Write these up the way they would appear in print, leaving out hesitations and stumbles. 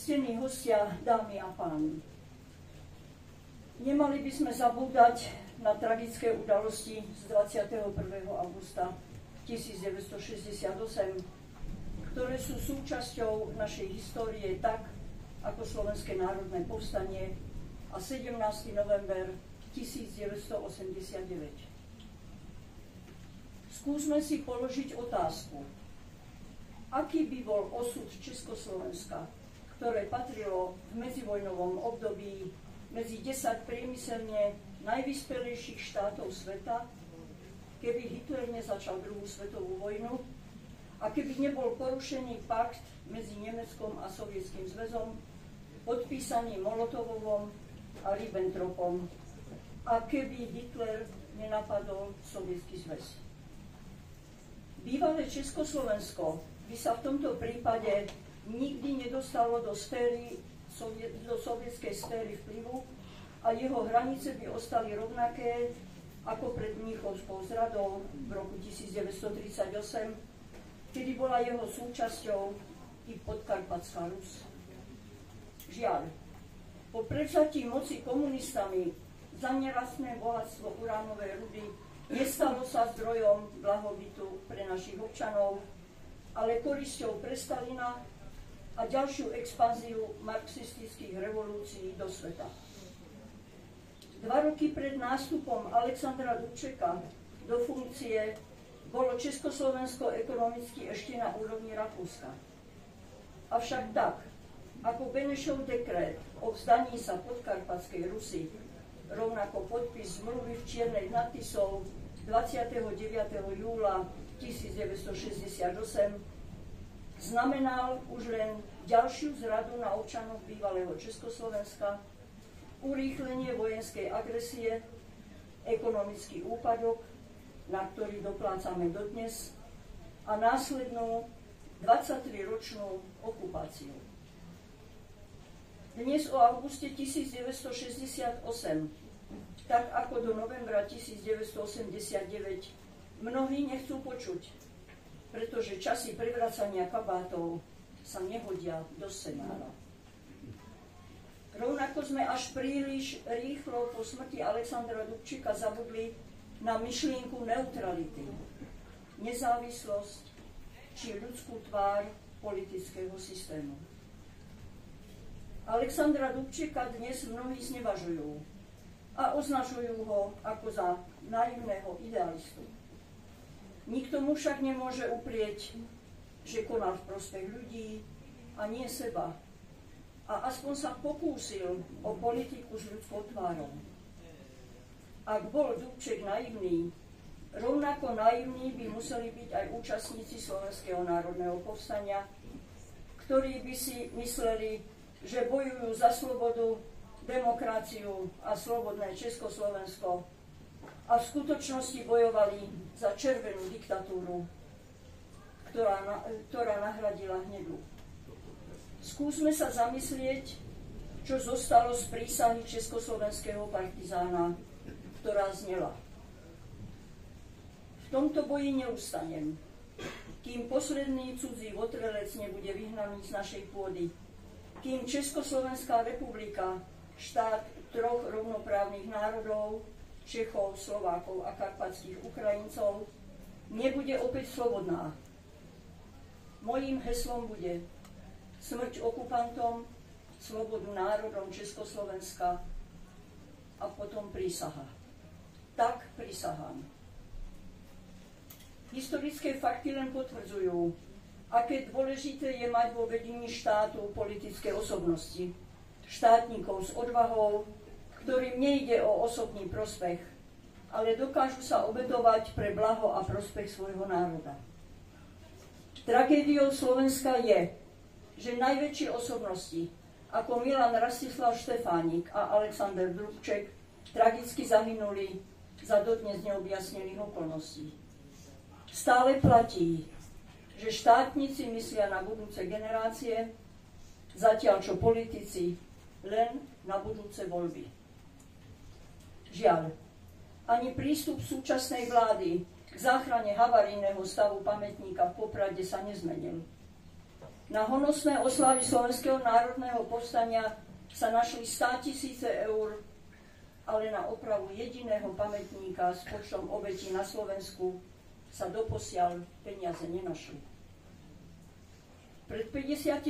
Ctení hostia, dámy a páni, nemali by sme zabúdať na tragické udalosti z 21. augusta 1968, ktoré sú súčasťou našej histórie tak, ako Slovenské národné povstanie a 17. november 1989. Skúsme si položiť otázku, aký by bol osud Československa, ktoré patrilo v medzivojnovom období medzi 10 priemyselne najvyspelejších štátov sveta, keby Hitler nezačal druhú svetovú vojnu a keby nebol porušený pakt medzi Nemeckom a Sovietským zväzom, podpísaný Molotovovom a Ribbentropom, a keby Hitler nenapadol Sovietsky zväz. Bývalé Československo by sa v tomto prípade nikdy nedostalo do sovietskej sféry vplyvu a jeho hranice by ostali rovnaké ako pred Mníchovskou zradou v roku 1938, kedy bola jeho súčasťou i Podkarpatská Rus. Žiaľ, po prevzatí moci komunistami za nerastné bohatstvo uránovej rudy nestalo sa zdrojom blahobytu pre našich občanov, ale korisťou pre Stalina a ďalšiu expanziu marxistických revolúcií do sveta. 2 roky pred nástupom Alexandra Dubčeka do funkcie bolo Československo ekonomicky ešte na úrovni Rakúska. Avšak tak, ako Benešov dekret o vzdaní sa Podkarpatskej Rusy, rovnako podpis zmluvy v Čiernej nad Tisou 29. júla 1968 znamenal už len ďalšiu zradu na občanov bývalého Československa, urýchlenie vojenskej agresie, ekonomický úpadok, na ktorý doplácame dodnes, a následnú 23-ročnú okupáciu. Dnes o auguste 1968, tak ako do novembra 1989, mnohí nechcú počuť, pretože časy prevracania kabátov sa nehodia do scenára. Rovnako sme až príliš rýchlo po smrti Alexandra Dubčeka zabudli na myšlienku neutrality, nezávislosť či ľudskú tvár politického systému. Alexandra Dubčeka dnes mnohí znevažujú a označujú ho ako za naivného idealistu. Nikto mu však nemôže uprieť, že konal v prospech ľudí a nie seba. A aspoň sa pokúsil o politiku s ľudskou tvárou. Ak bol Dubček naivný, rovnako naivní by museli byť aj účastníci Slovenského národného povstania, ktorí by si mysleli, že bojujú za slobodu, demokraciu a slobodné Československo, a v skutočnosti bojovali za červenú diktatúru, ktorá nahradila hnedú. Skúsme sa zamyslieť, čo zostalo z prísahy československého partizána, ktorá znela: v tomto boji neustanem, kým posledný cudzí votrelec nebude vyhnaný z našej pôdy, kým Československá republika, štát 3 rovnoprávnych národov, Čechov, Slovákov a karpatských Ukrajincov, nebude opäť slobodná. Mojím heslom bude smrť okupantom, slobodu národom Československa a potom prísaha. Tak prisahám. Historické fakty len potvrdzujú, aké dôležité je mať vo vedení štátu politické osobnosti, štátnikov s odvahou, ktorým nejde o osobný prospech, ale dokážu sa obetovať pre blaho a prospech svojho národa. Tragédiou Slovenska je, že najväčšie osobnosti, ako Milan Rastislav Štefánik a Alexander Dubček, tragicky zahynuli za dodnes neobjasnených okolností. Stále platí, že štátnici myslia na budúce generácie, zatiaľ čo politici len na budúce voľby. Žiaľ, ani prístup súčasnej vlády k záchrane havarijného stavu pamätníka v Poprade sa nezmenil. Na honosné oslavy Slovenského národného povstania sa našli 100 000 eur, ale na opravu jediného pamätníka s počtom obetí na Slovensku sa doposiaľ peniaze nenašli. Pred 56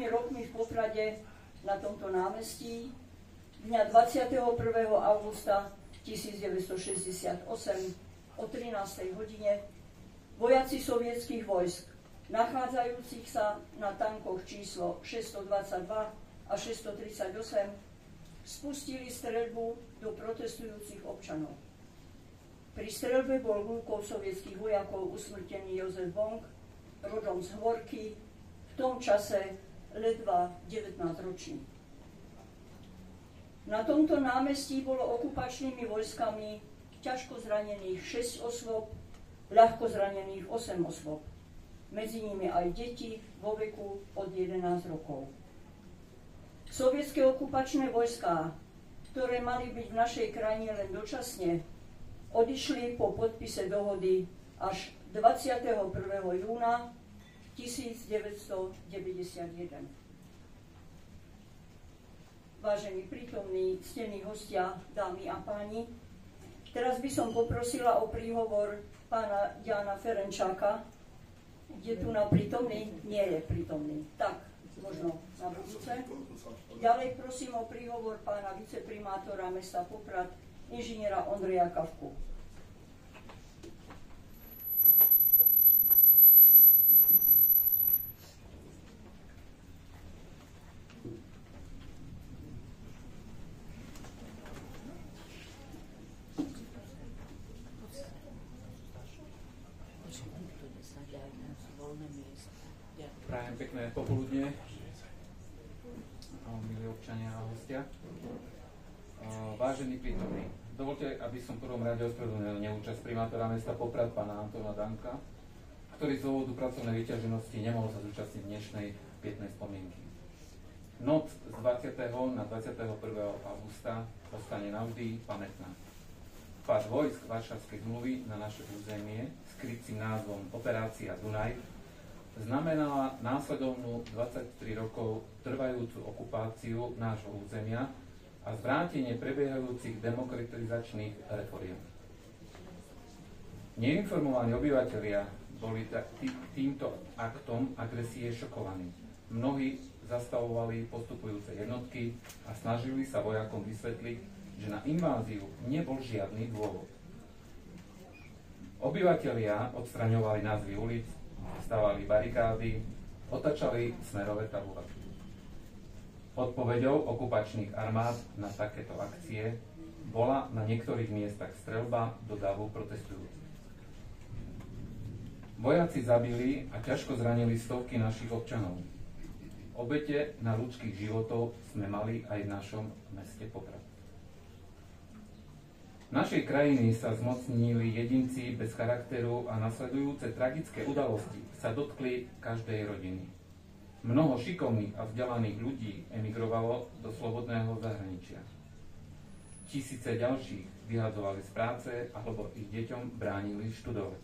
rokmi v Poprade na tomto námestí dňa 21. augusta 1968 o 13. hodine vojaci sovietských vojsk, nachádzajúcich sa na tankoch číslo 622 a 638, spustili streľbu do protestujúcich občanov. Pri streľbe bol húkou sovietských vojakov usmrtený Jozef Bong, rodom z Hvorky, v tom čase ledva 19 ročný. Na tomto námestí bolo okupačnými vojskami ťažko zranených 6 osôb, ľahko zranených 8 osôb. Medzi nimi aj deti vo veku od 11 rokov. Sovietské okupačné vojská, ktoré mali byť v našej krajine len dočasne, odišli po podpise dohody až 21. júna 1991. Vážení prítomní, ctení hostia, dámy a páni, teraz by som poprosila o príhovor pána Jána Ferenčáka. Je tu na prítomný? Nie je prítomný. Tak, možno na budúce. Ďalej prosím o príhovor pána viceprimátora mesta Poprad, inžiniera Ondreja Kavku. Prajem pekné popoludne, milí občania a hostia. Vážení prítomní, dovoľte, aby som v prvom rade ospravedlnil neúčasť primátora mesta Poprad, pána Antona Danka, ktorý z dôvodu pracovnej vyťaženosti nemohol sa zúčastniť dnešnej pietnej spomienky. Noc z 20. na 21. augusta ostane navždy pamätná. Vpád vojsk Varšavskej zmluvy na naše územie s krycím názvom Operácia Dunaj znamenala následovnú 23 rokov trvajúcu okupáciu nášho územia a zvrátenie prebiehajúcich demokratizačných reforiem. Neinformovaní obyvatelia boli týmto aktom agresie šokovaní. Mnohí zastavovali postupujúce jednotky a snažili sa vojakom vysvetliť, že na inváziu nebol žiadny dôvod. Obyvatelia odstraňovali názvy ulic, stavali barikády, otačali smerové tabuláky. Odpoveďou okupačných armád na takéto akcie bola na niektorých miestach streľba do davu protestujúcich. Vojaci zabili a ťažko zranili stovky našich občanov. Obete na ľudských životov sme mali aj v našom meste Poprad. Našej krajiny sa zmocnili jedinci bez charakteru a nasledujúce tragické udalosti sa dotkli každej rodiny. Mnoho šikovných a vzdelaných ľudí emigrovalo do slobodného zahraničia. Tisíce ďalších vyhadzovali z práce alebo ich deťom bránili študovať.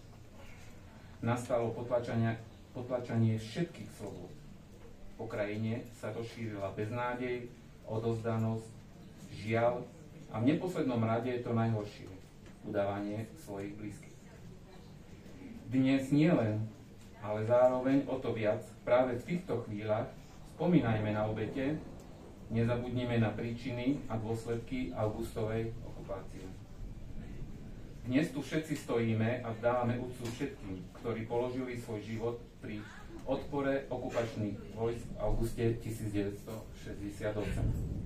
Nastalo potlačanie všetkých slobôd. Po krajine sa rozšírila beznádej, odovzdanosť, žiaľ a v neposlednom rade je to najhoršie, udávanie svojich blízkych. Dnes nie len, ale zároveň o to viac, práve v týchto chvíľach spomínajme na obete, nezabudnime na príčiny a dôsledky augustovej okupácie. Dnes tu všetci stojíme a dávame úctu všetkým, ktorí položili svoj život pri odpore okupačných vojsk v auguste 1968.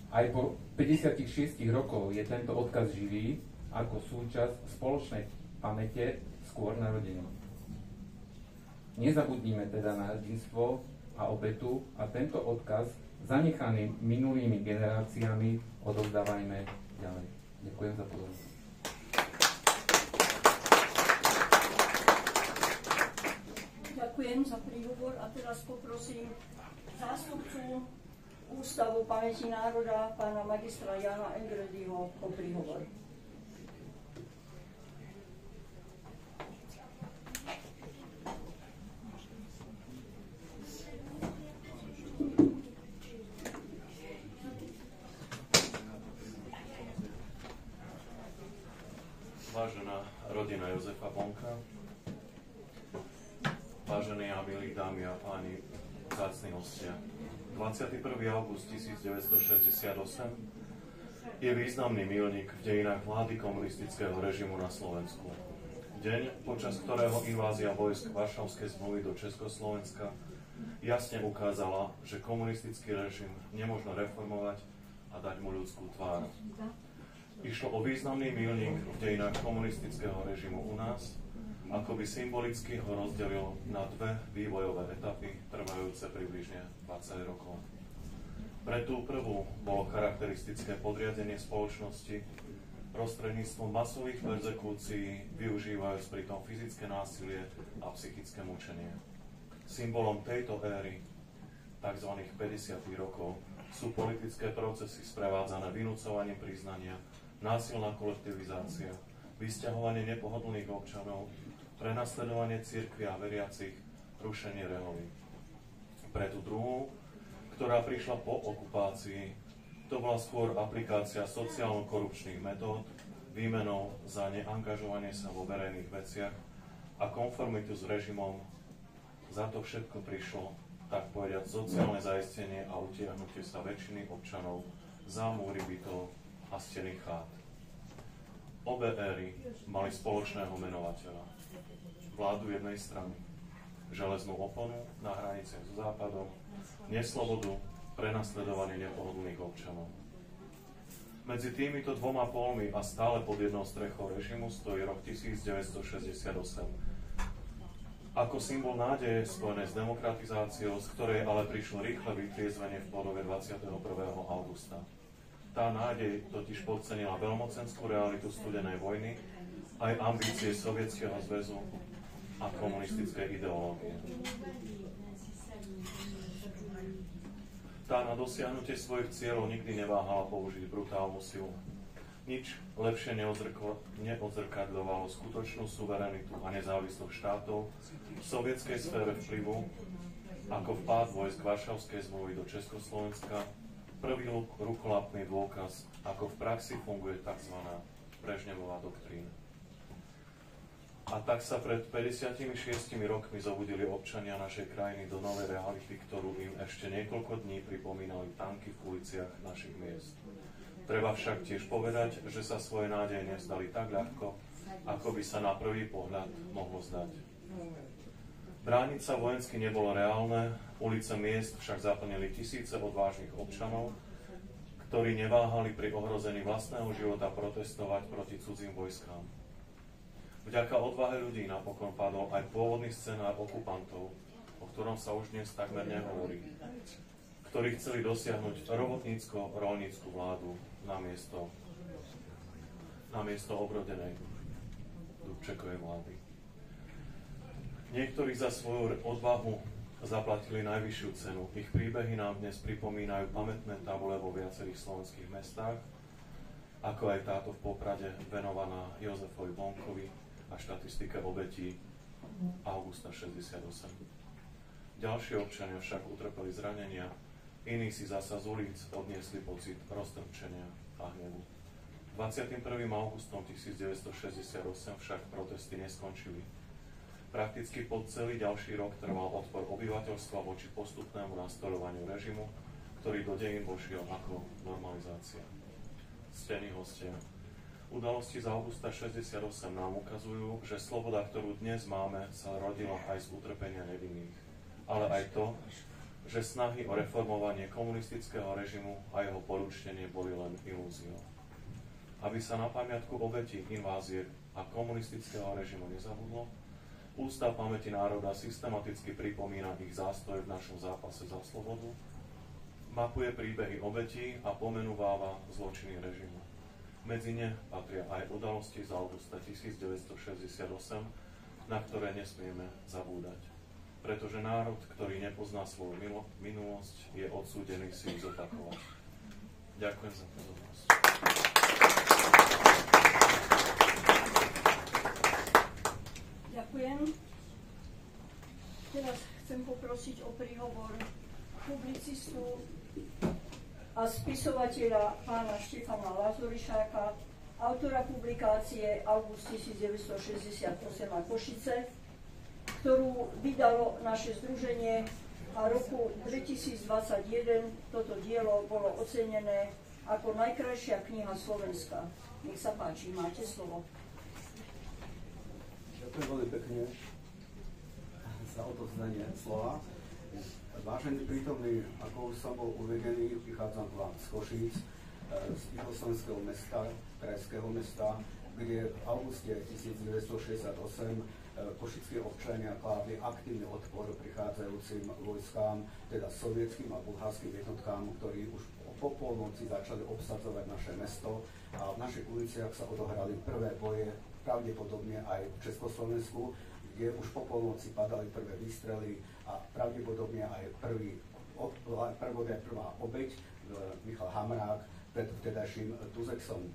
Aj po 56 rokov je tento odkaz živý ako súčasť spoločnej pamäte skôr narodených. Nezabudnime teda na hrdinstvo a obetu a tento odkaz zanechaný minulými generáciami odovzdávajme ďalej. Ďakujem za pozornosť. Ďakujem za príhovor a teraz poprosím zástupcu Ústavu pamäti národa, pána magistra Jana Engrediho o príhovor. Vážení a milí dámy a páni, vzácni hostia. 21. august 1968 je významný míľnik v dejinách vlády komunistického režimu na Slovensku. Deň, počas ktorého invázia vojsk Varšavskej zmluvy do Československa jasne ukázala, že komunistický režim nemožno reformovať a dať mu ľudskú tvár. Išlo o významný míľnik v dejinách komunistického režimu u nás, ako by symbolicky ho rozdelil na dve vývojové etapy, trvajúce približne 20 rokov. Pre tú prvú bolo charakteristické podriadenie spoločnosti prostredníctvom masových perzekúcií, využívajúc pritom fyzické násilie a psychické mučenie. Symbolom tejto éry, tzv. 50. rokov, sú politické procesy sprevádzané vynúcovaním priznania, násilná kolektivizácia, vysťahovanie nepohodlných občanov, prenasledovanie cirkvi a veriacich, rušenie rehoľy. Pre tú druhú, ktorá prišla po okupácii, to bola skôr aplikácia sociálno-korupčných metód, výmenou za neangažovanie sa vo verejných veciach a konformitu s režimom. Za to všetko prišlo, tak povedať, sociálne zaistenie a utiahnutie sa väčšiny občanov za múry bytov a steny chát. Obe éry mali spoločného menovateľa. Vládu jednej strany, železnú oponu na hraniciach so západom, neslobodu, prenasledovanie nepohodlných občanov. Medzi týmito dvoma polmi a stále pod jednou strechou režimu stojí rok 1968. Ako symbol nádeje spojené s demokratizáciou, z ktorej ale prišlo rýchle vytriezvenie v podobe 21. augusta. Tá nádej totiž podcenila veľmocenskú realitu studenej vojny, aj ambície Sovietskeho zväzu a komunistické ideológie. Tá na dosiahnutie svojich cieľov nikdy neváhala použiť brutálnu silu. Nič lepšie neodzrkadľovalo skutočnú suverenitu a nezávislosť štátov v sovietskej sfére vplyvu, ako vpád vojsk Varšavskej zmluvy do Československa, prvý rukolapný dôkaz, ako v praxi funguje tzv. Brežnevová doktrína. A tak sa pred 56 rokmi zobudili občania našej krajiny do novej reality, ktorú im ešte niekoľko dní pripomínali tanky v uliciach našich miest. Treba však tiež povedať, že sa svoje nádeje nevzdali tak ľahko, ako by sa na prvý pohľad mohlo zdať. Brániť sa vojensky nebolo reálne, ulice miest však zaplnili tisíce odvážnych občanov, ktorí neváhali pri ohrození vlastného života protestovať proti cudzím vojskám. Vďaka odvahe ľudí napokon padol aj pôvodný scenár okupantov, o ktorom sa už dnes takmer nehovorí, ktorí chceli dosiahnuť robotnícko-roľnícku vládu namiesto obrodenej Dubčekovej vlády. Niektorí za svoju odvahu zaplatili najvyššiu cenu. Ich príbehy nám dnes pripomínajú pamätné tabule vo viacerých slovenských mestách, ako aj táto v Poprade venovaná Jozefovi Bonkovi a štatistike obetí augusta 68. Ďalší občania však utrpeli zranenia, iní si zasa z ulic odniesli pocit roztrpčenia a hnevu. 21. augustom 1968 však protesty neskončili. Prakticky po celý ďalší rok trval odpor obyvateľstva voči postupnému nastoľovaniu režimu, ktorý do dejín vošiel ako normalizácia. Ctení hostia, udalosti z augusta 68 nám ukazujú, že sloboda, ktorú dnes máme, sa rodila aj z utrpenia nevinných, ale aj to, že snahy o reformovanie komunistického režimu a jeho poručenie boli len ilúziou. Aby sa na pamiatku obetí invázie a komunistického režimu nezabudlo, Ústav pamäti národa systematicky pripomína ich zástoj v našom zápase za slobodu, mapuje príbehy obetí a pomenúváva zločiny režimu. Medzi ne patria aj udalosti z augusta 1968, na ktoré nesmieme zabúdať. Pretože národ, ktorý nepozná svoju minulosť, je odsúdený si ju zopakovať. Ďakujem za pozornosť. Ďakujem. Teraz chcem poprosiť o príhovor publicistu a spisovateľa pána Štefana Lazurišáka, autora publikácie August 1968 a Košice, ktorú vydalo naše združenie a roku 2021 toto dielo bolo ocenené ako najkrajšia kniha Slovenska. Nech sa páči, máte slovo. Ďakujem veľmi pekne za odovzdanie slova. Vážení prítomní, ako už som bol uvedený, prichádzam k vám z Košíc, z Slovenského mesta, krajského mesta, kde v auguste 1968 košickí občania kládli aktívny odpor prichádzajúcim vojskám, teda sovietským a bulharským jednotkám, ktorí už po polnoci začali obsadzovať naše mesto a v našich uliciach sa odohrali prvé boje, pravdepodobne aj v Československu, kde už po polnoci padali prvé výstrely a pravdepodobne aj prvá obeť, Michal Hamrák, pred vtedajším Tuzexom.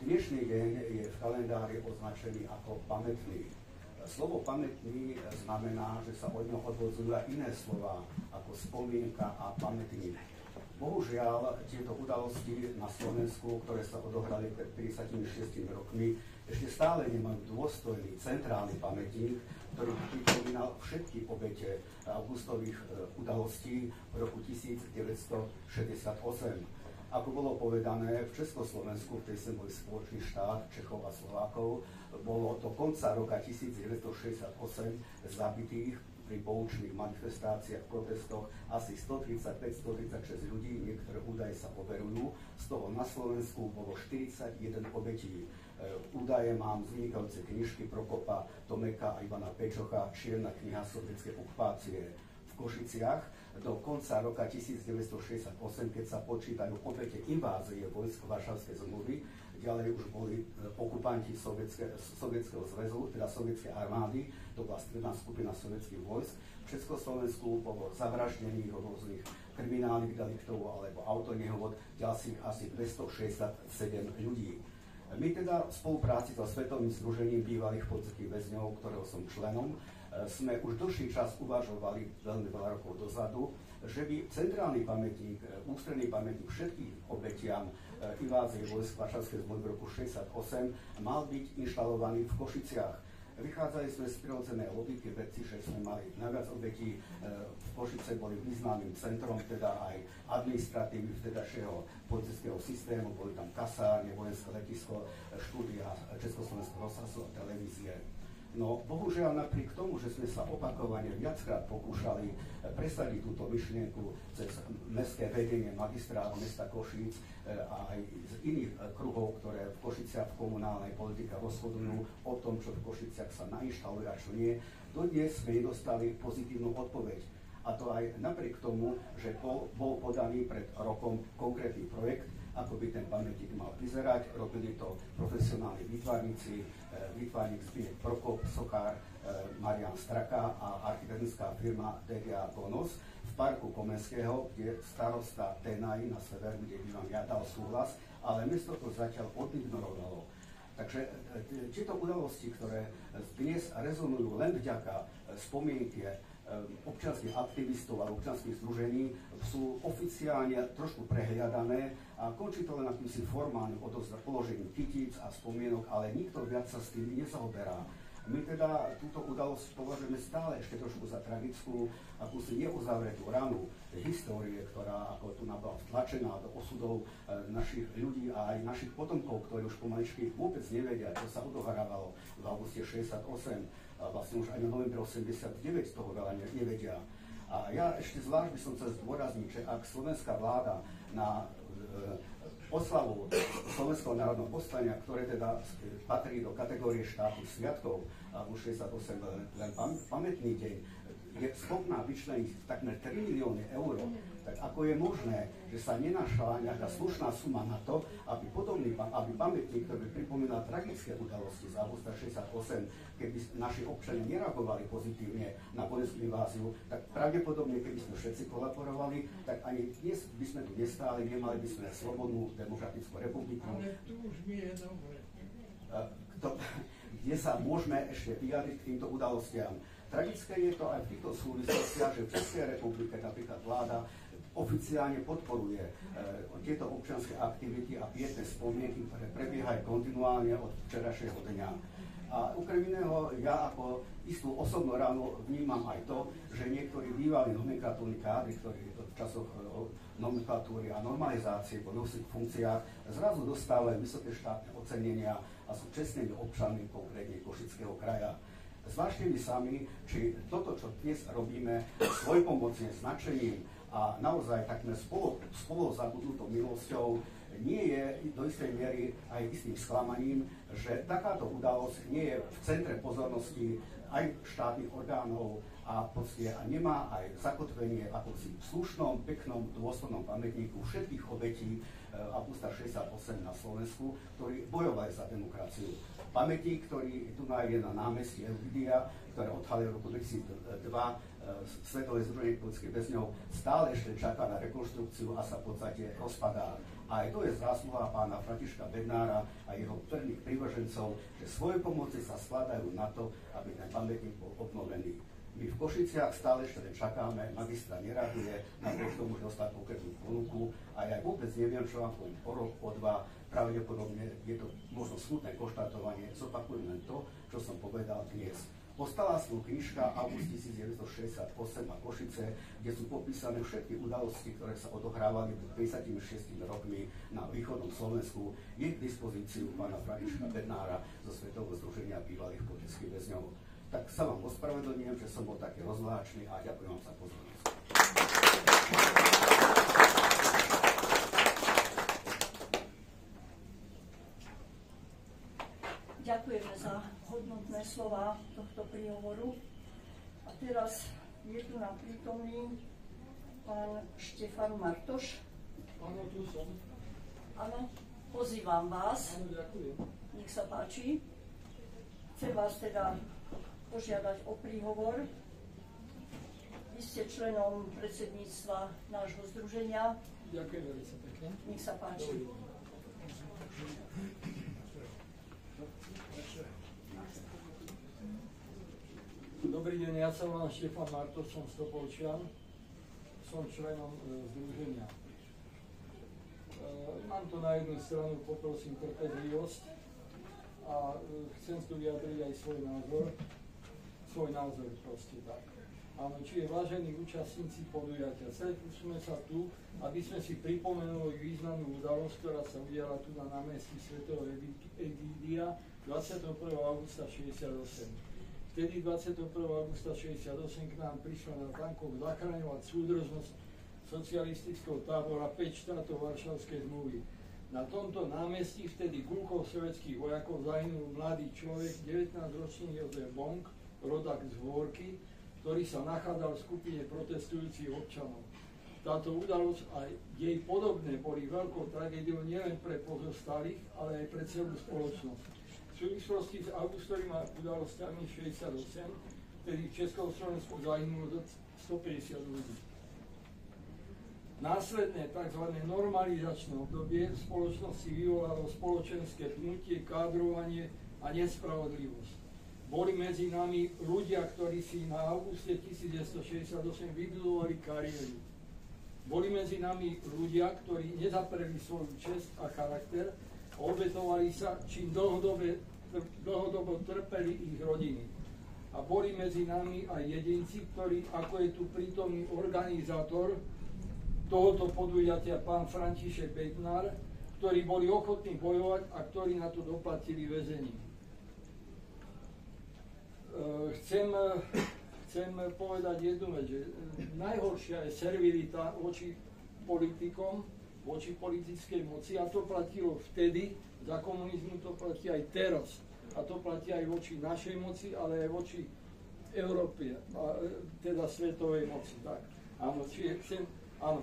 Dnešný deň je v kalendári označený ako pamätný. Slovo pamätný znamená, že sa od ňoho odvodzujú aj iné slova ako spomienka a pamätník. Bohužiaľ, tieto udalosti na Slovensku, ktoré sa odohrali pred 56 rokmi, ešte stále nemajú dôstojný centrálny pamätník, ktorý pripomínal všetky obete augustových udalostí v roku 1968. Ako bolo povedané, v Československu, v tej bol spoločný štát Čechov a Slovákov, bolo do konca roka 1968 zabitých pri poučných manifestáciách, protestoch asi 135-136 ľudí, niektoré údaje sa overujú, z toho na Slovensku bolo 41 obetí. Údaje mám z vynikajúcej knižky Prokopa Tomeka a Ivana Pečocha, Čierna kniha sovietskej okupácie v Košiciach. Do konca roka 1968, keď sa počítajú obete invázie vojsk Varšavskej zmluvy, ďalej už boli okupanti Sovietskeho zväzu, teda sovietskej armády, to bola stredná skupina sovietských vojsk. V Československu bolo zavraždených rôznych kriminálnych deliktov alebo autonehôd ďalších asi 267 ľudí. My teda v spolupráci so Svetovým združením bývalých politických väzňov, ktorého som členom, sme už dlhší čas uvažovali veľmi veľa rokov dozadu, že by centrálny pamätník, ústredný pamätník všetkým obetiam invázie vojsk Varšavskej zmluvy v roku 1968 mal byť inštalovaný v Košiciach. Vychádzali sme z prirodzenej logiky veci, že sme mali najviac obetí, v Košice boli významným centrom, teda aj administratívy vtedajšieho politického systému, boli tam kasárne, vojenské letisko, štúdia Československého rozhlasu a televízie. No bohužiaľ napriek tomu, že sme sa opakovane viackrát pokúšali presadiť túto myšlienku cez mestské vedenie magistrátu mesta Košíc a aj z iných kruhov, ktoré v Košiciach v komunálnej politike rozhodujú o tom, čo v Košiciach sa nainštaluje a čo nie, dodnes sme nedostali pozitívnu odpoveď. A to aj napriek tomu, že bol podaný pred rokom konkrétny projekt, ako by ten pamätník mal vyzerať. Robili to profesionálni výtvarníci, výtvarník Zbigniew Prokop, sochár Marian Straka a architektická firma DGA Gonos v parku Komenského, kde starosta Tenaj na sever, kde by vám ja dal súhlas, ale mesto to zatiaľ odignorovalo. Takže tieto udalosti, ktoré dnes rezonujú len vďaka spomienke občianskych aktivistov a občianskych združení, sú oficiálne trošku prehliadané a končí to len akýmsi formálnym položením kytíc a spomienok, ale nikto viac sa s tým nezaoberá. My teda túto udalosť považujeme stále ešte trošku za tragickú, akúsi neuzavretú ranu histórie, ktorá ako tu bola vtlačená do osudov našich ľudí a aj našich potomkov, ktorí už pomaličky vôbec nevedia, čo sa odohrávalo v auguste 68 a vlastne už aj na novembre 89 toho veľa nevedia. A ja ešte zvlášť by som chcel zdôrazniť, že ak slovenská vláda na oslavu Slovenského národného povstania, ktoré teda patrí do kategórie štátnych sviatkov, a už 68 len pamätný deň, je schopná vyčleniť takmer 3 milióny eur, tak ako je možné, že sa nenašla nejaká slušná suma na to, aby pamätník, ktorý pripomínal tragické udalosti z augusta 68, keby naši občania nereagovali pozitívne na vojenskú inváziu, tak pravdepodobne, keby sme všetci kolaborovali, tak ani dnes by sme tu nestáli, nemali by sme slobodnú demokratickú republiku. Ale tu už mi je dobre. Kde sa môžeme ešte vyjadriť k týmto udalostiam. Tragické je to aj v týchto súvislostiach, že v Českej republike napríklad vláda oficiálne podporuje tieto občianske aktivity a pietné spomienky, ktoré prebiehajú kontinuálne od včerajšieho dňa. A A okrem iného, ja ako istú osobnú ránu vnímam aj to, že niektorí bývalí nomenklatúrni kádri, ktorí v časoch nomenklatúry a normalizácie po nových funkciách zrazu dostávajú vysoké štátne ocenenia a sú čestnými občanmi konkrétne Košického kraja. Zvážte mi sami, či toto, čo dnes robíme svojpomocne, s nadšením a naozaj takmer spolu zabudnutou milosťou, nie je do istej miery aj istým sklamaním, že takáto udalosť nie je v centre pozornosti aj štátnych orgánov a nemá aj zakotvenie ako si v slušnom, peknom, dôstojnom pamätníku všetkých obetí augusta 68 na Slovensku, ktorí bojovali za demokraciu. Pamätník, ktorý tu je na námestí Euridia, ktoré odhalilo v roku 2002 Svetové združenie politických väzňov, stále ešte čaká na rekonštrukciu a sa v podstate rozpadá. A aj to je zásluha pána Františka Bednára a jeho prvých prívržencov, že svoje pomoci sa skladajú na to, aby ten pamätník bol obnovený. My v Košiciach stále ešte čakáme, magistra nereaguje, napriek tomu, že dostal konkrétnu ponuku a ja vôbec neviem, čo vám poviem o rok, o dva, pravdepodobne je to možno smutné konštatovanie, zopakujem len to, čo som povedal dnes. Ostala sú knižka August 1968 a Košice, kde sú popísané všetky udalosti, ktoré sa odohrávali pred 56 rokmi na východnom Slovensku. Je k dispozíciu pána Františka Bednára zo Svetového združenia bývalých politických väzňov. Tak sa vám ospravedlňujem, že som bol taký rozváčný a ďakujem vám za pozornosť. Ďakujeme za hodnotné slova tohto príhovoru. A teraz je tu nám prítomný pán Štefan Martoš. Áno, tu som. Áno, pozývam vás. Áno, ďakujem. Nech sa páči. Chcem vás teda požiadať o príhovor. Vy ste členom predsedníctva nášho združenia. Ďakujem veľmi pekne. Nech sa páči. Dobrý deň, ja sa volám Štefan Martoš, som z Topolčian, som členom združenia. Mám tu na jednu stranu, poprosím trpezlivosť a chcem tu vyjadriť aj svoj názor proste tak. Áno, čiže vážení účastníci podujatia, stretli sme sa tu, aby sme si pripomenuli významnú udalosť, ktorá sa udiala tu na námestí Svätého Egídia 21. augusta 68. Vtedy 21. augusta 68 k nám prišla na tankoch zachraňovať súdržnosť socialistického tábora 5 štátov Varšavskej zmluvy. Na tomto námestí vtedy gulkou sovietských vojakov zahynul mladý človek, 19-ročný Jozef Bonk, rodak z Hvorky, ktorý sa nachádzal v skupine protestujúcich občanov. Táto udalosť a jej podobné boli veľkou tragédiou nielen pre pozostalých, ale aj pre celú spoločnosť. V súvislosti s augustovými udalosťami 68, vtedy v Československu zahynulo 150 ľudí. Následné tzv. Normalizačné obdobie v spoločnosti vyvolalo spoločenské pnutie, kádrovanie a nespravodlivosť. Boli medzi nami ľudia, ktorí si na auguste 1968 vybudovali kariéru. Boli medzi nami ľudia, ktorí nezapreli svoju česť a charakter, obetovali sa, čím dlhodobo trpeli ich rodiny. A boli medzi nami aj jedinci, ktorí, ako je tu prítomný organizátor tohoto podujatia, pán František Bednár, ktorí boli ochotní bojovať a ktorí na to doplatili väzením. Chcem povedať jednu vec, že najhoršia je servilita voči politikom, voči politickej moci a to platilo vtedy, za komunizmu to platí aj teraz. A to platí aj voči našej moci, ale aj voči Európe, teda svetovej moci. Tak. Áno,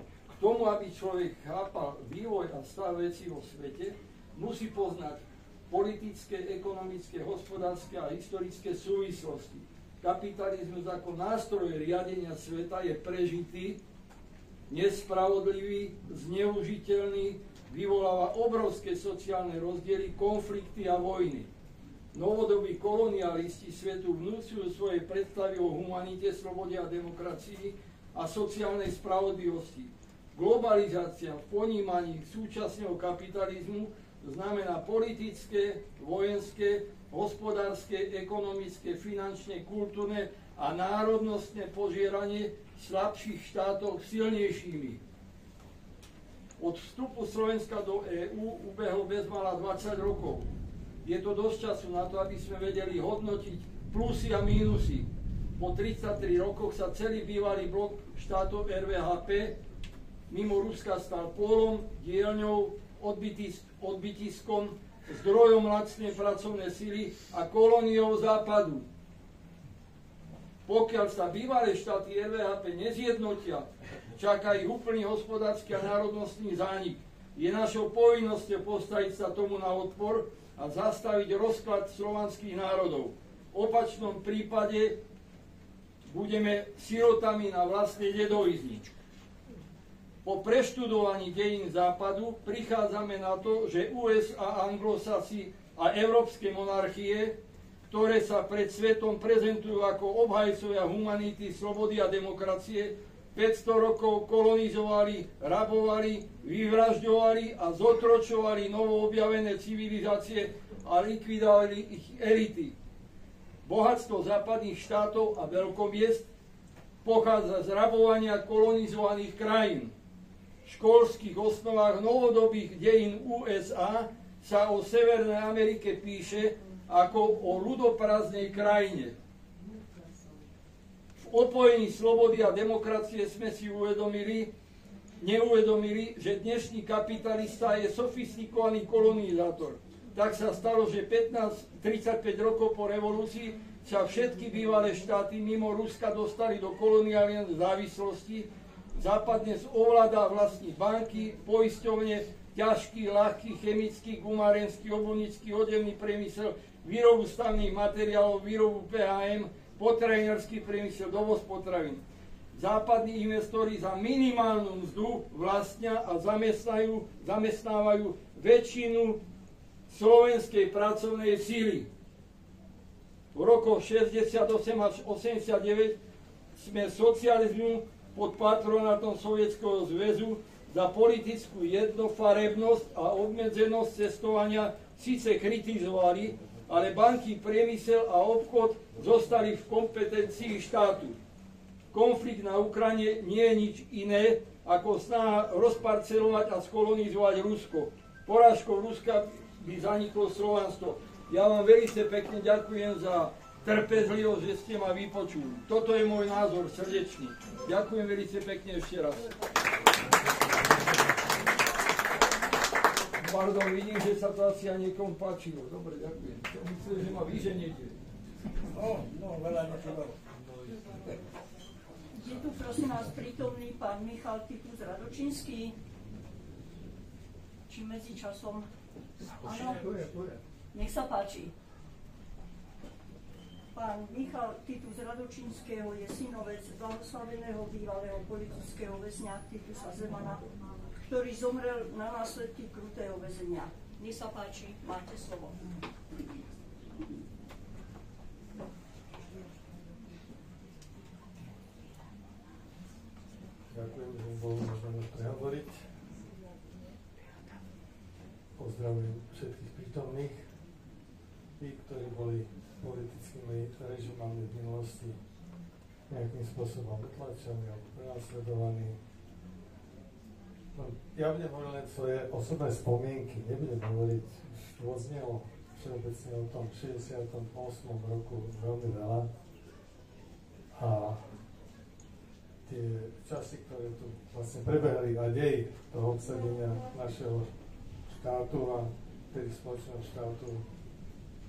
k tomu, aby človek chápal vývoj a stav vecí vo svete, musí poznať politické, ekonomické, hospodárske a historické súvislosti. Kapitalizmus ako nástroj riadenia sveta je prežitý, nespravodlivý, zneužiteľný, vyvoláva obrovské sociálne rozdiely, konflikty a vojny. Novodobí kolonialisti svetu vnúcujú svoje predstavy o humanite, slobode a demokracii a sociálnej spravodlivosti. Globalizácia v ponímaní súčasného kapitalizmu To znamená politické, vojenské, hospodárske, ekonomické, finančné, kultúrne a národnostné požieranie slabších štátov silnejšími. Od vstupu Slovenska do EÚ ubehlo bezmála 20 rokov. Je to dosť času na to, aby sme vedeli hodnotiť plusy a mínusy. Po 33 rokoch sa celý bývalý blok štátov RVHP mimo Ruska stal pólom, dielňou, odbytiskom, zdrojom lacnej pracovnej sily a kolóniou západu. Pokiaľ sa bývalé štáty RVHP nezjednotia, čaká ich úplný hospodársky a národnostný zánik. Je našou povinnosťou postaviť sa tomu na odpor a zastaviť rozklad slovanských národov. V opačnom prípade budeme sirotami na vlastnej dedovizni. Po preštudovaní dejín západu prichádzame na to, že USA, anglosasi a európske monarchie, ktoré sa pred svetom prezentujú ako obhajcovia humanity, slobody a demokracie, 500 rokov kolonizovali, rabovali, vyvražďovali a zotročovali novoobjavené civilizácie a likvidovali ich elity. Bohatstvo západných štátov a veľkomiest pochádza z rabovania kolonizovaných krajín. V školských osnovách novodobých dejín USA sa o Severnej Amerike píše ako o ľudoprázdnej krajine. V opojení slobody a demokracie sme si neuvedomili, že dnešný kapitalista je sofistikovaný kolonizátor. Tak sa stalo, že 35 rokov po revolúcii sa všetky bývalé štáty mimo Ruska dostali do koloniálnej závislosti. Západ dnes ovládá vlastní banky, poisťovne, ťažký, ľahký, chemický, gumárenský, obuvnícky, odevný priemysel, výrobu stavných materiálov, výrobu PHM, potravinársky priemysel, dovoz potravín. Západní investori za minimálnu mzdu vlastnia a zamestnávajú väčšinu slovenskej pracovnej síly. V rokoch 68 až 89 sme socializmu pod patronátom Sovietskeho zväzu za politickú jednofarebnosť a obmedzenosť cestovania síce kritizovali, ale banky, priemysel a obchod zostali v kompetencii štátu. Konflikt na Ukrajine nie je nič iné ako snaha rozparcelovať a skolonizovať Rusko. Porážkou Ruska by zaniklo Slovanstvo. Ja vám veľmi pekne ďakujem za trpezlivosť, že ste ma vypočuli. Toto je môj názor srdečný. Ďakujem veľmi pekne ešte raz. Pardon, vidím, že sa to asi aj niekomu páčilo. Dobre, ďakujem. Myslím, že ma vyženiete. No, veľa nečoval. Je tu prosím vás prítomný pán Michal Titus Radočínsky. Či medzi časom... Áno, nech sa páči. Pán Michal Titus Radočínskeho je synovec blahoslaveného bývalého politického väzňa Titusa Zemana, ktorý zomrel na následky krutého väzenia. Nech sa páči, máte slovo. Ďakujem, že bolo možné prehovoriť. Pozdravujem všetkých prítomných, tí, ktorí boli politickými režimami v minulosti nejakým spôsobom utlačení alebo prenasledovaní. Ja budem hovoriť len svoje osobné spomienky, nebudem hovoriť, odznelo všeobecne o tom 68. roku veľmi veľa a tie časy, ktoré tu vlastne prebehli a dej toho obsadenia našeho štátu a tedy spoločného štátu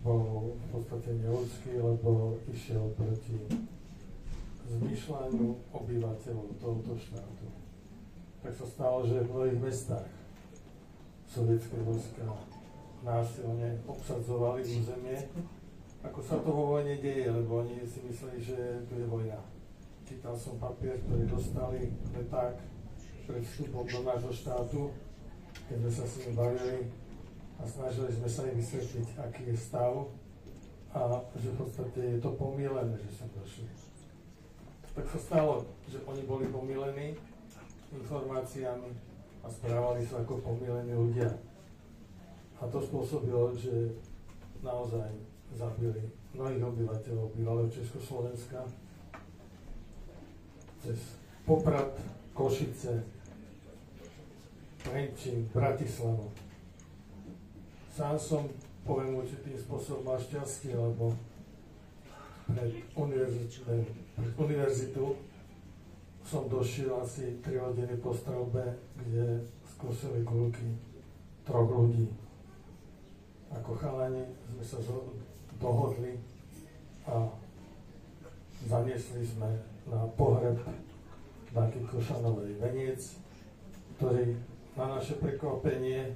bol v podstate neľudský, lebo išiel proti zmýšľaniu obyvateľov tohoto štátu. Tak sa stalo, že v mnohých mestách sovietské vojska násilne obsadzovali územie, ako sa to vo vojne deje, lebo oni si mysleli, že tu je vojna. Čítal som papier, ktorý dostali leták pred vstupom do nášho štátu, keď sme sa s nimi bavili a snažili sme sa im vysvetliť, aký je stav a že v podstate je to pomýlené, že sem došli. Tak sa stalo, že oni boli pomýlení informáciami a správali sa ako pomýlení ľudia. A A to spôsobilo, že naozaj zabili mnohých obyvateľov bývalého Československa cez Poprad, Košice, Trenčín, Bratislavu. Sám som, poviem určitým spôsobom, mal šťastie, lebo pred univerzitu som došiel asi 3 hodiny po stavbe, kde skosili guľky 3 ľudí. Ako chalani sme sa dohodli a zaniesli sme na pohreb Danky Košanovej veniec, ktorý na naše prekvapenie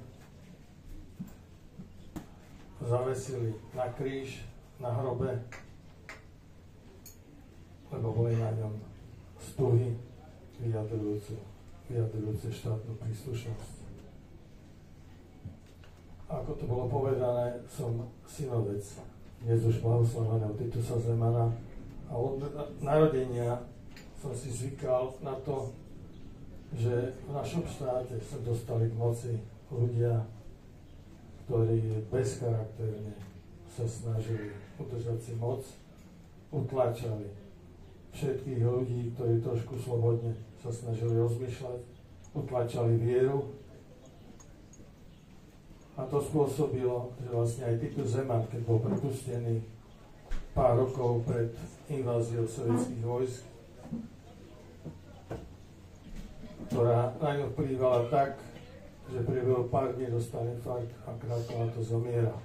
zavesili na kríž, na hrobe, lebo boli na ňom stuhy vyjadrujúce štátnu príslušnosť. Ako to bolo povedané, som synovec dnes už blahoslaveného Titusa Zemana a od narodenia som si zvykal na to, že v našom štáte sa dostali k moci ľudia, ktorí bezcharakterne sa snažili udržať si moc, utláčali všetkých ľudí, ktorí trošku slobodne sa snažili rozmýšľať, utláčali vieru. A to spôsobilo, že vlastne aj Titus Zeman, keď bol prepustený pár rokov pred inváziou sovietských vojsk, ktorá na ňu vplývala tak, že priebehu pár dní dostal infarkt a krátko na to zomiera.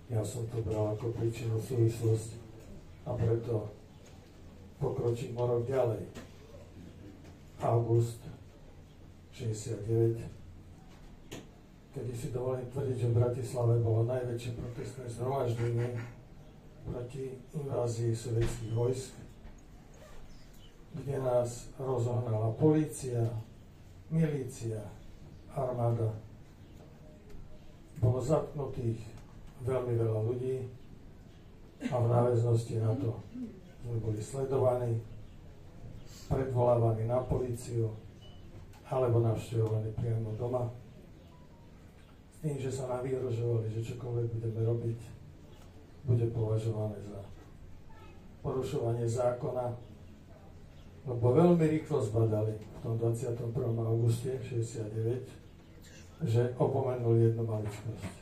Ja som to bral ako príčinu súvislosť a preto pokročím o rok ďalej. August 69, kedy si dovolím tvrdiť, že v Bratislave bolo najväčšie protestné zhromaždenie proti invázii sovietských vojsk, kde nás rozohnala polícia, milícia, armáda. Bolo zatknutých veľmi veľa ľudí a v náväznosti na to sme boli sledovaní, predvolávaní na políciu alebo navštevovaní priamo doma s tým, že sa nám vyhrožovali, že čokoľvek budeme robiť, bude považované za porušovanie zákona, lebo veľmi rýchlo zbadali v tom 21. auguste 69, že opomenuli jednu maličkosť.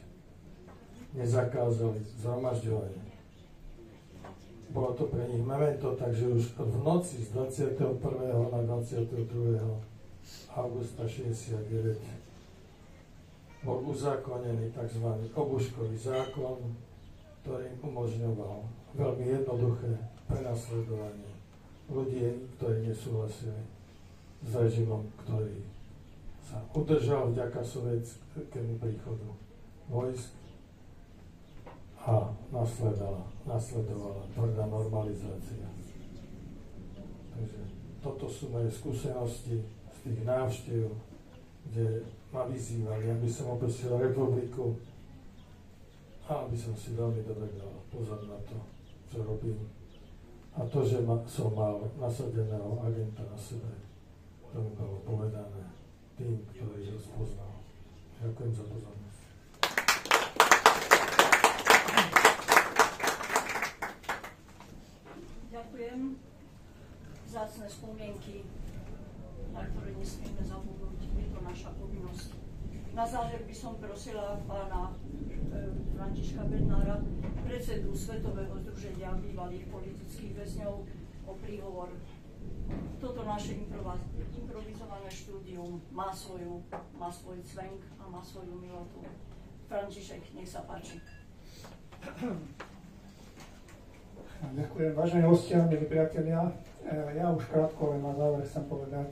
Nezakázali zhromažďovanie. Bolo to pre nich memento, takže už v noci z 21. na 22. augusta 69 bol uzákonený tzv. Obuškový zákon, ktorý umožňoval veľmi jednoduché prenasledovanie ľudí, ktorí nesúhlasili s režimom, ktorý sa udržal vďaka sovietskému príchodu vojsk a nasledovala tvrdá normalizácia. Takže toto sú moje skúsenosti z tých návštev, kde ma vyzývali, aby som obesil republiku a aby som si veľmi dobre dal pozor na to, čo robím. A to, že som mal nasadeného agenta na sebe, to mi bolo povedané tým, ktorý ho spoznal. Ďakujem za pozornosť. Ďakujem. Vzácne spomienky, na ktoré nesmieme zabudnúť. Je to naša povinnosť. Na záver by som prosila pána Františka Bednára, predsedu Svetového združenia bývalých politických väzňov, o príhovor. Toto naše improvizované štúdium má svoj cvenk a má svoju milotu. František, nech sa páči. Ďakujem, vážení hostia, milí priatelia. Ja už krátko len na záver chcem povedať,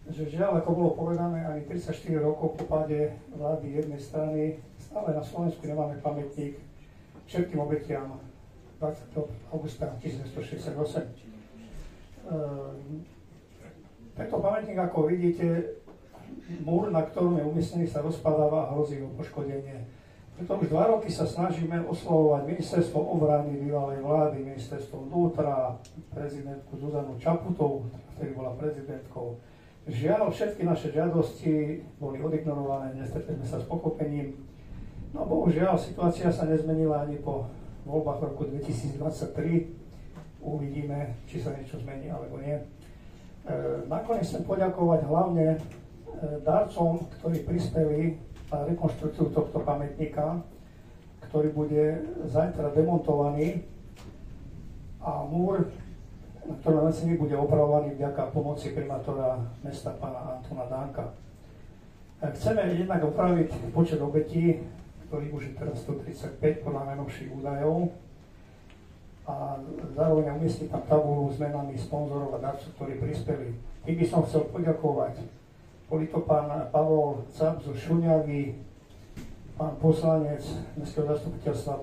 že žiaľ, ako bolo povedané, ani 34 rokov po páde vlády jednej strany stále na Slovensku nemáme pamätník všetkým obetiam 20. augusta 1968. Tento pamätník, ako vidíte, múr, na ktorom je umiestnený, sa rozpadáva a hrozí o poškodenie. Preto už 2 roky sa snažíme oslovovať ministerstvo obrany bývalej vlády, ministerstvo vnútra, prezidentku Zuzanu Čaputovú, ktorý bola prezidentkou, Žiaľ, všetky naše žiadosti boli odignorované, nestretli sme sa s pochopením. No bohužiaľ, situácia sa nezmenila ani po voľbách v roku 2023. Uvidíme, či sa niečo zmení alebo nie. Nakoniec chcem poďakovať hlavne darcom, ktorí prispeli na rekonštrukciu tohto pamätníka, ktorý bude zajtra demontovaný a múr, na ktorom vecení bude opravovaný vďaka pomoci primátora mesta pána Antona Dánka. Chceme jednak opraviť počet obetí, ktorý už je teraz 135 podľa najnovších údajov, a zároveň umiestniť tam tabuľu s menami sponzorov a darcov, ktorí prispeli. Tým by som chcel poďakovať. Boli to pán Pavol Cap zo Šuňavy, pán poslanec Mestského zastupiteľstva,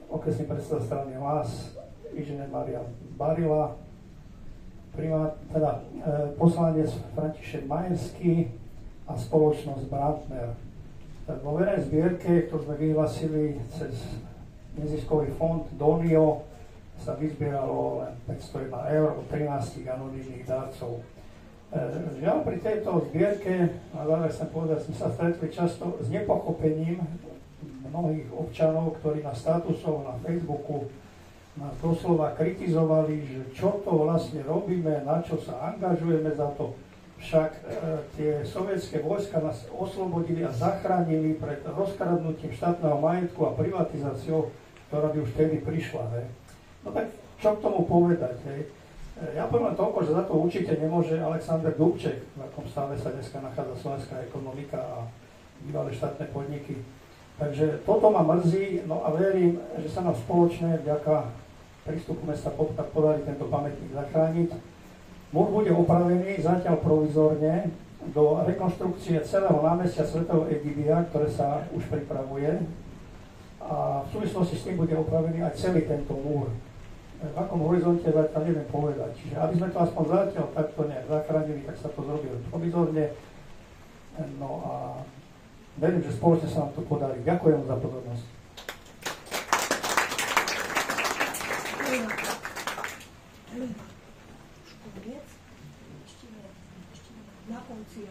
okresný predseda strany Hlas, inžinier Maria Barila, poslanec František Majerský a spoločnosť Brandner. Vo verejnej zbierke, ktorú sme vyhlasili cez neziskový fond Donio, sa vyzbieralo len 501 eur od 13 anonymných dárcov. Žiaľ, pri tejto zbierke, na záver chcem povedať, sme sa stretli často s nepochopením mnohých občanov, ktorí na statusoch na Facebooku nás doslova kritizovali, že čo to vlastne robíme, na čo sa angažujeme za to. Však tie sovietské vojska nás oslobodili a zachránili pred rozkradnutím štátneho majetku a privatizáciou, ktorá by už vtedy prišla. Hej. No tak čo k tomu povedať? Hej? Ja poviem toľko, že za to určite nemôže Alexander Dubček, v akom stave sa dneska nachádza slovenská ekonomika a bývalé štátne podniky. Takže toto ma mrzí, no a verím, že sa nám spoločne vďaka prístupu mesta Podkap podarí tento pamätník zachrániť. Múr bude opravený zatiaľ provizorne do rekonštrukcie celého námestia svätého Egibia, ktoré sa už pripravuje. A v súvislosti s tým bude opravený aj celý tento múr. V akom horizonte zatiaľ neviem povedať. Čiže aby sme to aspoň zatiaľ takto nejak zachránili, tak sa to zrobilo provizorne. No a verím, že spoločne sa nám to podarí. Ďakujem za pozornosť. Na konci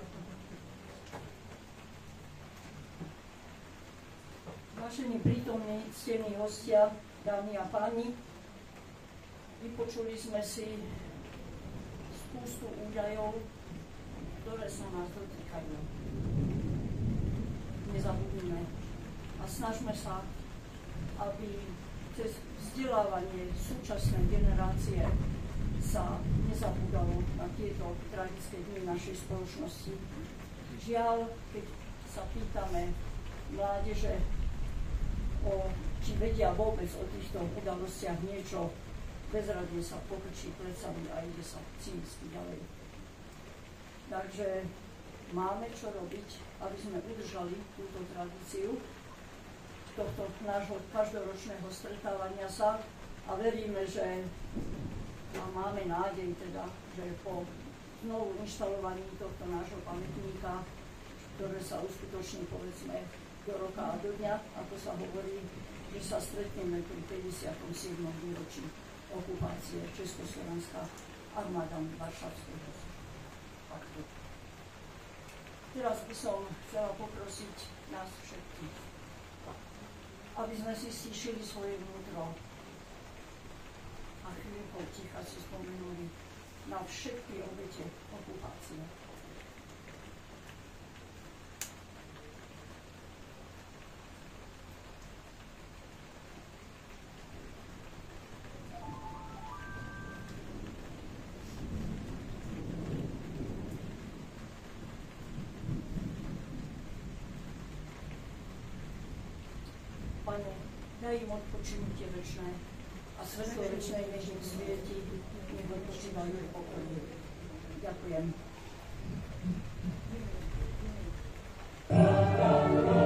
Vážení prítomní, ctení hostia, dámy a páni, vypočuli sme si spústu údajov, ktoré sa nás dotýkajú. Nezabudnime a snažme sa, aby cez vzdelávanie súčasnej generácie sa nezabúdalo na tieto tragické dni našej spoločnosti. Žiaľ, keď sa pýtame mládeže, či vedia vôbec o týchto udalostiach niečo, bezradne sa pokrčí plecami a ide sa cynicky ďalej. Takže máme čo robiť, aby sme udržali túto tradíciu tohto nášho každoročného stretávania sa a veríme, že a máme nádej teda, že po znovu inštalovaní tohto nášho pamätníka, ktoré sa uskutoční povedzme do roka a do dňa, ako sa hovorí, že sa stretneme pri 57. výročí okupácie Československá armádami Varšavského paktu. Teraz by som chcela poprosiť nás všetkých, aby sme si stíšili svoje vnútro a chvíľkou ticha si spomenuli na všetky obete okupácie. Pane, daj im odpočinutie večné a svetlo večné nech im svieti, nech odpočívajú v pokoji. Ďakujem. Amen.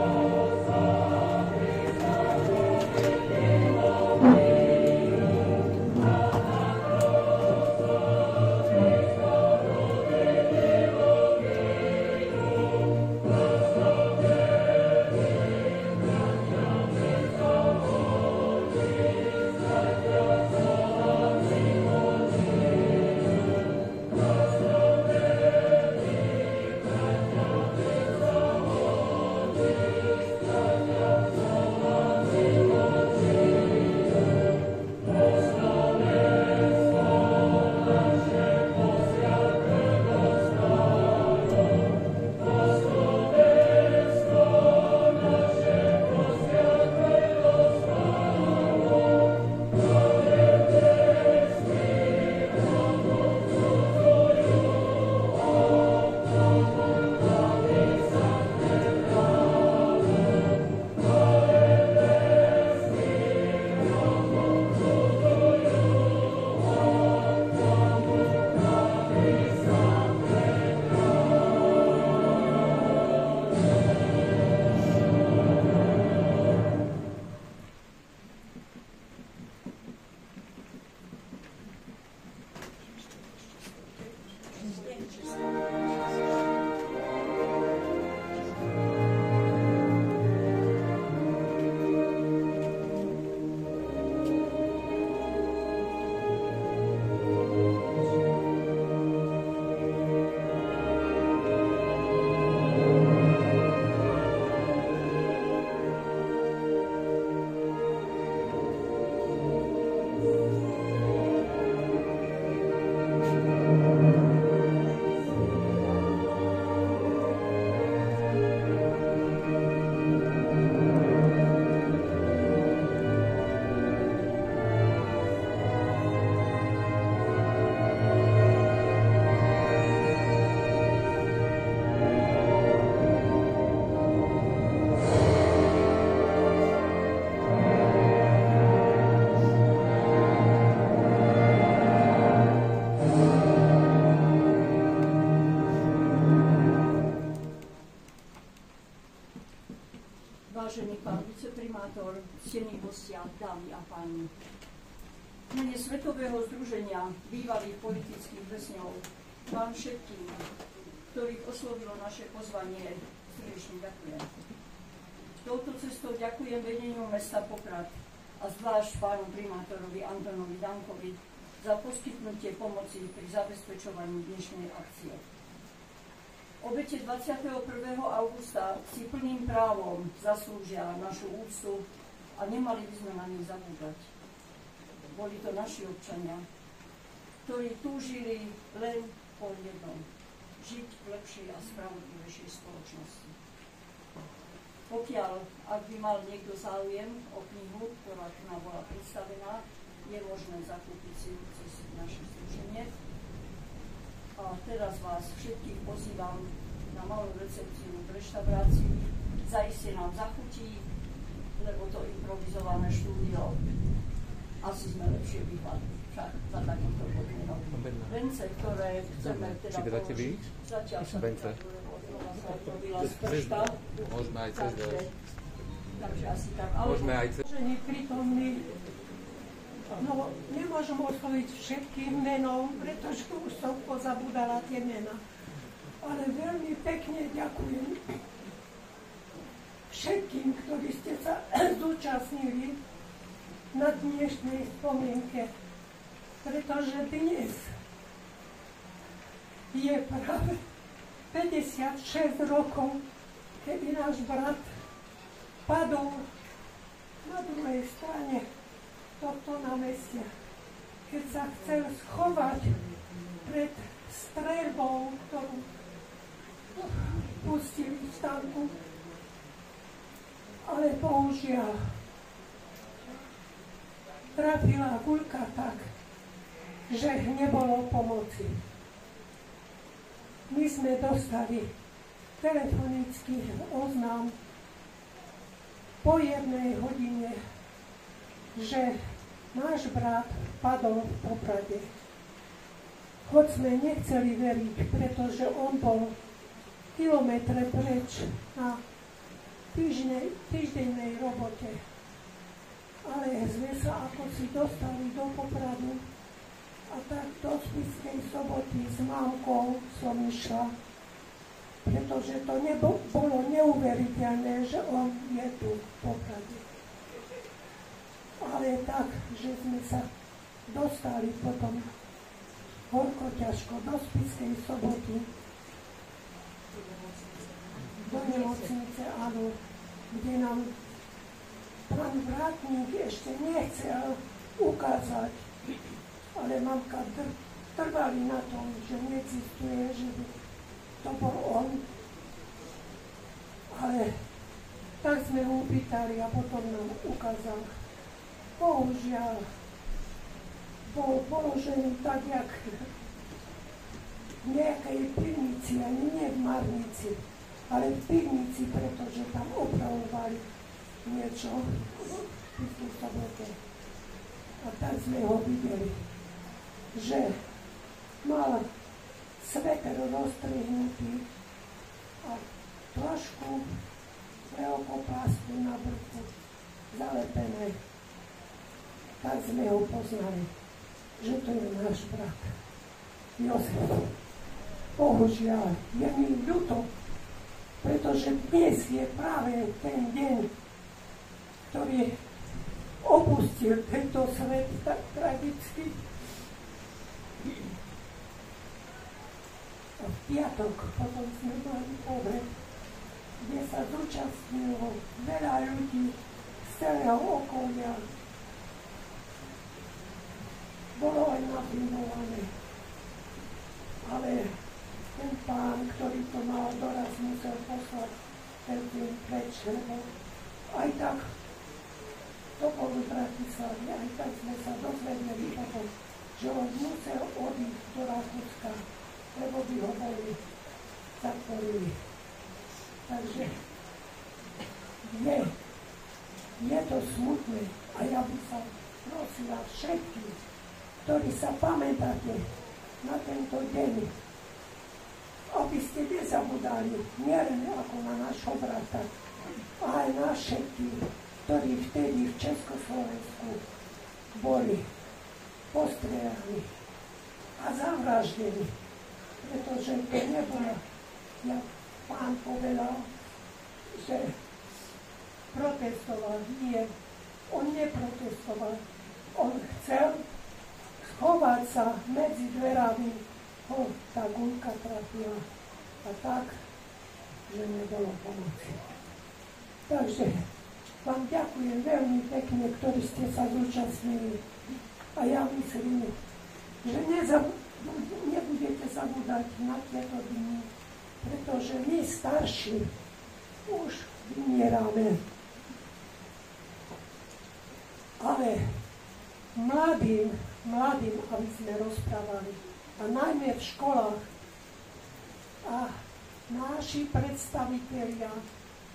primátor, ctení hostia, dámy a páni. V mene Svetového združenia bývalých politických väzňov vám všetkým, ktorých oslovilo naše pozvanie, srdečne ďakujem. Touto cestou ďakujem vedeniu mesta Poprad a zvlášť pánu primátorovi Antonovi Dankovi za poskytnutie pomoci pri zabezpečovaní dnešnej akcie. Obete 21. augusta si plným právom zaslúžia našu úctu a nemali by sme na nich zabúdať. Boli to naši občania, ktorí túžili len po jednom, žiť v lepšej a spravodlivejšej spoločnosti. Pokiaľ, ak by mal niekto záujem o knihu, ktorá tu nám bola predstavená, je možné zakúpiť si cez naše združenie. A teraz vás všetkých pozývam na malú recepciu v reštaurácii. Zaiste nám zachutí, lebo to improvizované štúdio asi sme lepšie vyhľadli však za takýmto podmienok. Vence, ktoré chceme teda položiť, zatiaľ sa odrova sa odrobila z pršta. Môžeme aj cez Takže asi tak. Môžeme aj cez... Prítomný. No, nemôžem osloviť všetkým menom, pretože už som pozabudala tie mena. Ale veľmi pekne ďakujem všetkým, ktorí ste sa zúčastnili na dnešnej spomienke, pretože dnes je práve 56 rokov, kedy náš brat padol na druhej strane tohto námestia, keď sa chcel schovať pred streľbou, ktorú pustili v tanku. Ale bohužiaľ trafila guľka tak, že nebolo pomoci. My sme dostali telefonický oznám po 1 hodine, že náš brat padol v Poprade. Hoď sme nechceli veriť, pretože on bol kilometre preč na týždennej robote. Ale sme sa ako si dostali do Popradu a tak do Spišskej Soboty s mamkou som išla, pretože to bolo neuveriteľné, že on je tu v Poprade. Ale tak, že sme sa dostali potom horko ťažko do Spišskej Soboty, do nemocnice, áno, kde nám pán vrátnik ešte nechcel ukázať, ale mamka trvali na tom, že neexistuje, že by to bol on. Ale tak sme ho pýtali a potom nám ukázal. Bohužiaľ, bol položený tak, jak v nejakej pivnici, ani nie v Marnici, ale v pivnici, pretože tam opravovali niečo v Spišskej Sobote. A tak sme ho videli, že mal sveter roztrihnutý a trošku leopopásku na brku zalepené. Tak sme ho poznali, že to je náš brat Jozef. Bohužiaľ, je mi ľúto, pretože dnes je práve ten deň, ktorý opustil tento svet tak tragicky. A v piatok potom sme mali pohreb, kde sa zúčastnilo veľa ľudí z celého okolia. Bolo aj nafilmované. Ale ten pán, ktorý to mal doraz, musel poslať ten deň preč, lebo aj tak to bol v Bratislave, aj tak sme sa dozvedeli potom, že on musel odísť do Rakúska, lebo by ho boli zatvorili. Takže je to smutné a ja by som prosila všetkých, ktorí sa pamätáte na tento deň, aby ste nezabudali nielen ako na našho brata, ale na všetkých, ktorí vtedy v Československu boli postrieľaní a zavraždení, pretože to nebolo, jak pán povedal, že protestoval. Nie, on neprotestoval. On chcel schovať sa medzi dverami, ho tá guľka trafila a tak, že nebolo pomoci. Takže vám ďakujem veľmi pekne, ktorí ste sa zúčastnili. A ja myslím, že nebudete zabúdať na tieto dni, pretože my starší už vymierame. Ale mladým, aby sme rozprávali, a najmä v školách, a naši predstavitelia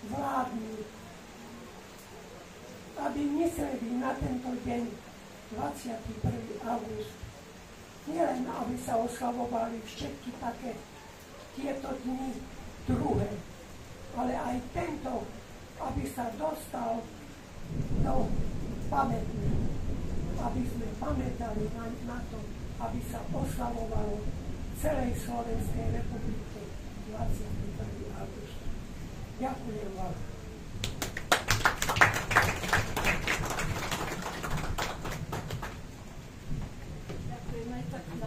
vládni, aby mysleli na tento deň 21. august. Nielen, aby sa oslavovali všetky tieto dni druhé, ale aj tento, aby sa dostal do pamätne, aby sme pamätali na to, aby sa oslavovalo celej Slovenskej republike 21. august. Ďakujem vám.